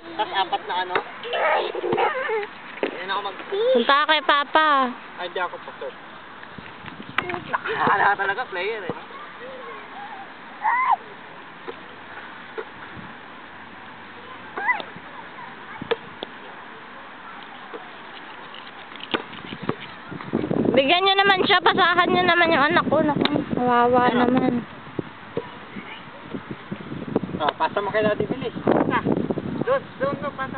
Tapos apat na ano. Ayan ako Punta ka kay Papa. Ay, di ako pa, sir. Nakakala talaga, player eh. Bigyan nyo naman siya, pasahan nyo naman yung anak ko. Naku, kawawa naman. Oh, pasa mo kay Daddy, bilis. Doon, pasa.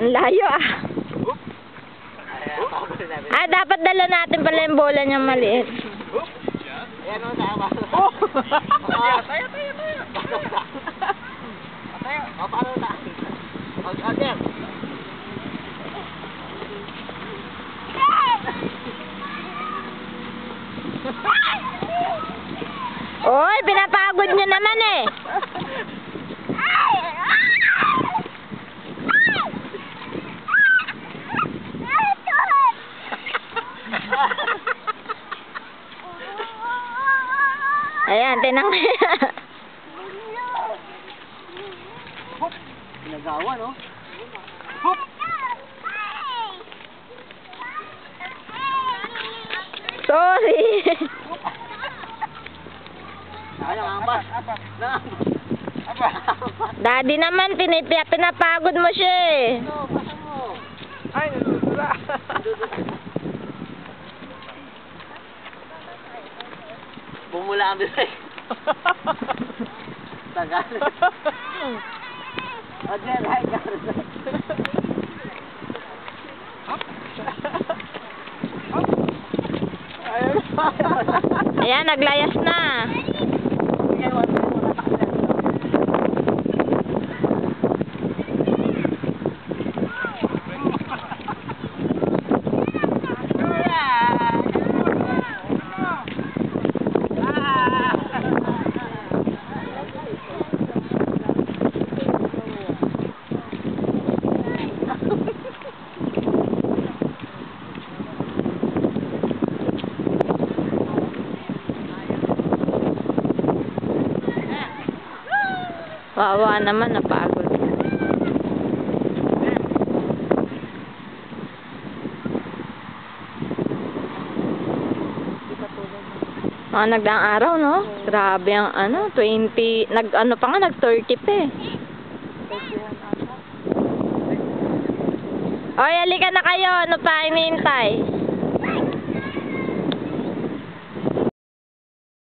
Ang layo ah. Ah, dapat dala natin pala yung bola niya maliit. Ayan o, tama. Tayo. O, paano na? Okay. Oy, pinapagod nyo naman eh. Ayan, tinang. Nagawa, no? Hop! Sorry. Sayang, ampas. Daddy naman, pinapagod mo siya eh. No, pasa mo. Ay, nagsusula. Bumula ang bisay. Tagal. Odel, hi, Carlos. Ayan, naglayas na. Wawa naman, napagod. Mga nagdaang araw, no? Grabe ang ano, 20, nag-ano pa nga, nag-30 pa eh. Oy, halika na kayo. Ano pa hinihintay?